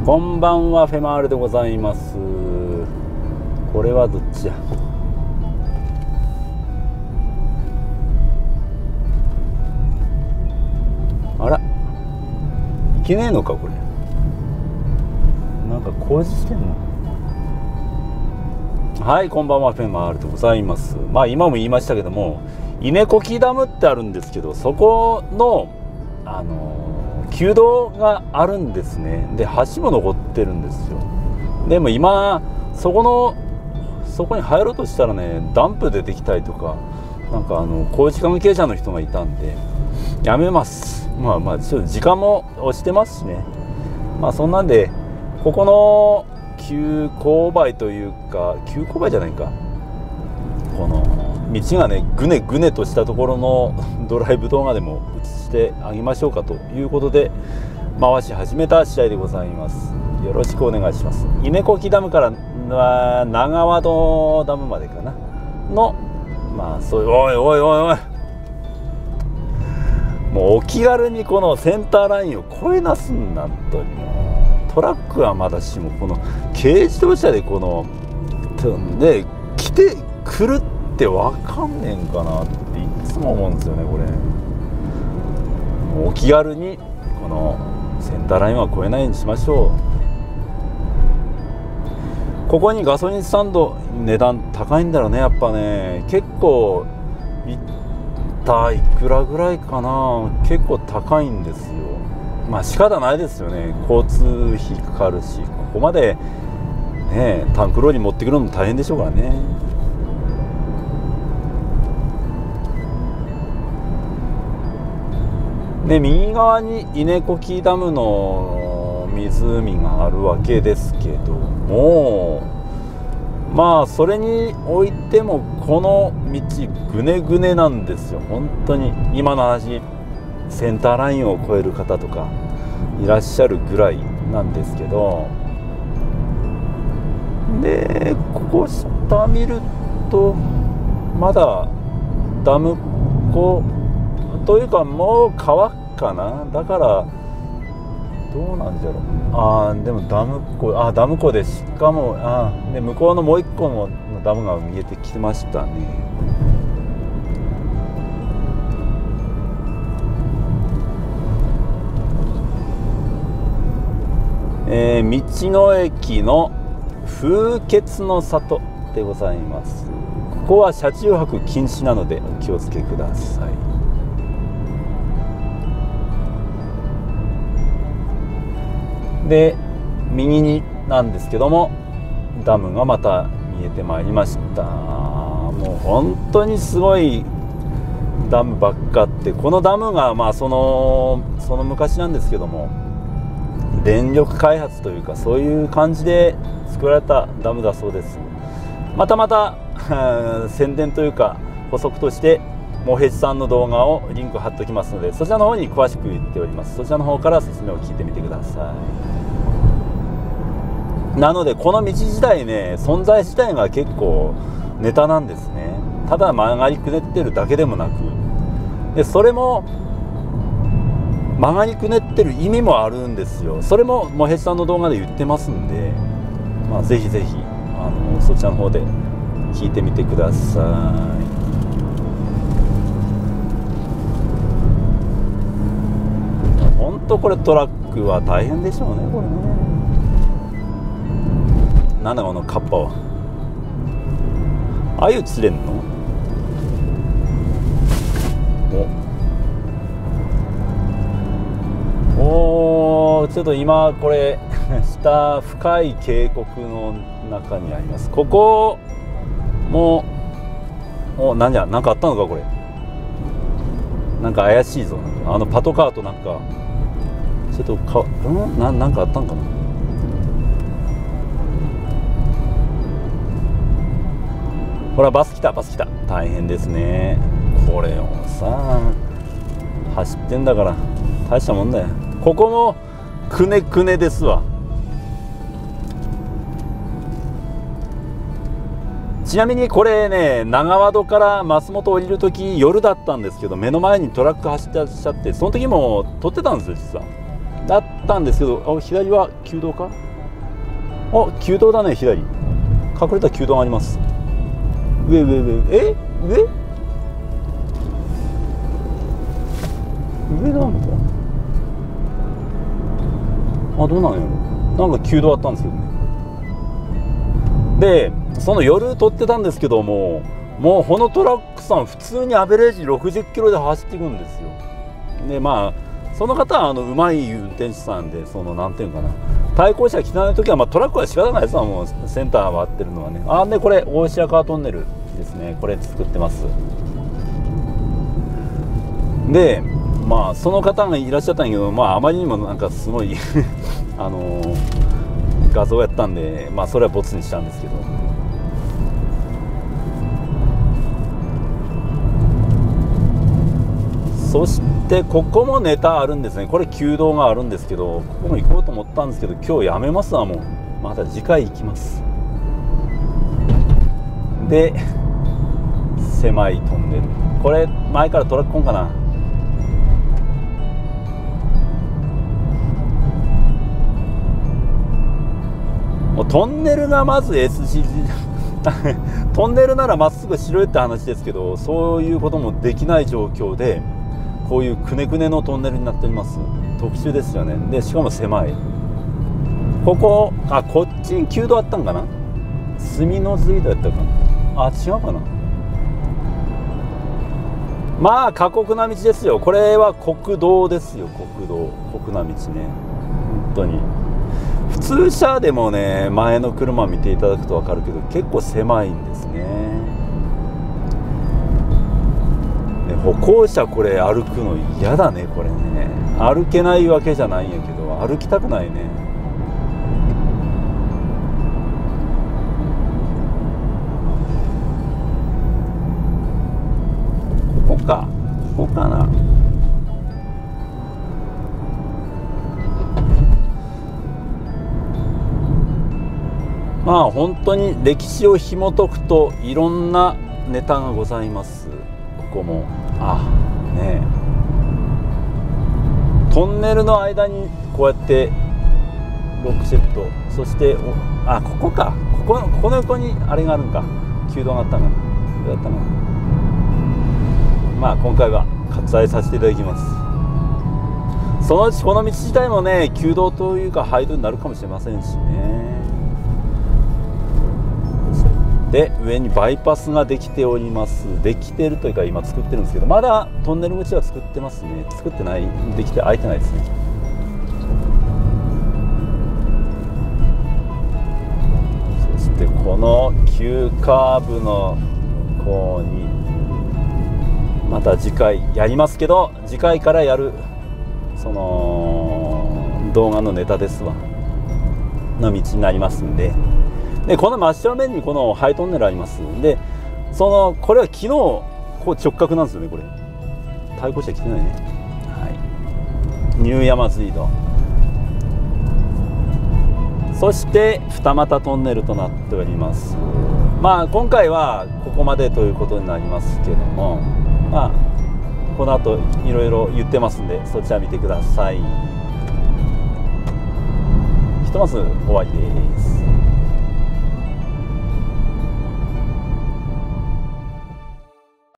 こんばんは、フェマールでございます。これはどっちや。あら、いけねえのかこれ。なんか工事してんの。はい、こんばんは、フェマールでございます。今も言いましたけども、稲子木ダムってあるんですけど、そこの旧道があるんですね。で、橋も残ってるんですよ。でも今そこに入ろうとしたらね、ダンプ出てきたりとか、なんか工事関係者の人がいたんでやめます。ちょっと時間も押してますしね。そんなんで、ここの急勾配というか、急勾配じゃないか、この道がね、ぐねぐねとしたところのドライブ動画でも映してあげましょうかということで回し始めた次第でございます。よろしくお願いします。稲子木ダムから長和戸ダムまでかなの、そういう、おいおいおいおい、もうお気軽にこのセンターラインを越えなすんなんとに、トラックはまだしも、この軽自動車でこのね来てくるって分かんねえんかなっていつも思うんですよね。これお気軽にこのセンターラインは越えないようにしましょう。ここにガソリンスタンド値段高いんだろうね、やっぱね。結構いくらぐらいかな、結構高いんですよ。仕方ないですよね、交通費かかるし、ここまでねタンクローリー持ってくるのも大変でしょうからね。で、右側に稲子木ダムの湖があるわけですけども、それにおいてもこの道ぐねぐねなんですよ。本当に今の話、センターラインを越える方とかいらっしゃるぐらいなんですけど、でここ下見るとまだダム湖というか、もう川かな、だからどうなんじゃろう。でもダム湖で、しかもで向こうのもう一個のダムが見えてきましたね。道の駅の風穴の里でございます。ここは車中泊禁止なのでお気をつけください。で、右になんですけども、ダムがまた見えてまいりました。もう本当にすごいダムばっかあって、このダムがその昔なんですけども、電力開発というか、そういう感じで作られたダムだそうです。また宣伝というか補足として、モヘジさんの動画をリンク貼っておきますので、そちらの方に詳しく言っております。そちらの方から説明を聞いてみてください。なのでこの道自体ね、存在自体が結構ネタなんですね。ただ曲がりくねってるだけでもなく、でそれも曲がりくねってる意味もあるんですよ。それもモヘジさんの動画で言ってますんで、ぜひぜひそちらの方で聞いてみてください。本当これトラックは大変でしょうね、これね。なんだこのカッパは。鮎釣れんの？ちょっと今これ下深い渓谷の中にあります。ここもなんかあったのか、これ。なんか怪しいぞ。パトカーとなんかちょっとなんかあったんかな。ほら、バス来た。大変ですね。これをさ走ってんだから大したもんだよ。ここもくねくねですわ。ちなみにこれね、長和戸から松本降りるとき夜だったんですけど、目の前にトラック走ってらっしゃって、その時も撮ってたんですよ実は。だったんですけど、左は旧道か。旧道だね。左隠れた旧道があります。上上上、上なのか。どうなのよ。なんか旧道あったんですけどね。でその夜撮ってたんですけども、もうこのトラックさん普通にアベレージ60キロで走っていくんですよ。でまあその方はうまい運転手さんで、なんていうかな、対向車来てない時は、トラックは仕方ないですわ。もうセンターは合ってるのはね。でこれ大石川トンネルですね。これ作ってます。でその方がいらっしゃったんやけど、あまりにもなんかすごい画像やったんで、それはボツにしたんですけど。そしてここもネタあるんですね。これ旧道があるんですけど、ここも行こうと思ったんですけど、今日やめますわ。もうまた次回行きます。で狭いトンネル、これ前からトラックコンかな。もうトンネルがまず S 字トンネルならまっすぐしろよって話ですけど、そういうこともできない状況でこういうくねくねのトンネルになっております。特殊ですよね。でしかも狭い。こここっちに旧道あったんかな。住の隧道やったかな。違うかな。過酷な道ですよ。これは国道ですよ。国道、酷な道ね。本当に普通車でもね、前の車見ていただくと分かるけど結構狭いんですね。歩行者これ歩くの嫌だね。これね、歩けないわけじゃないんやけど歩きたくないね。ここかな。本当に歴史を紐解くといろんなネタがございます。ここもね、トンネルの間にこうやって6セット、そしてここか、ここの横にあれがあるんか、旧道があったんかな。どうやったのかな。今回は割愛させていただきます。そのうちこの道自体もね、旧道というか廃道になるかもしれませんしね。で上にバイパスができております。できてるというか今作ってるんですけど、まだトンネル口は作ってますね。作ってない、できて開いてないですね。そしてこの急カーブのこうにまた次回やりますけど、次回からやるその動画のネタですわの道になりますんで。でこの真正面にこのハイトンネルあります。でこれは昨日こう直角なんですよね。これ対向車来てないね。ニュー山隧道、そして二俣トンネルとなっております。今回はここまでということになりますけども、この後いろいろ言ってますんで、そちら見てください。ひとまず終わりです。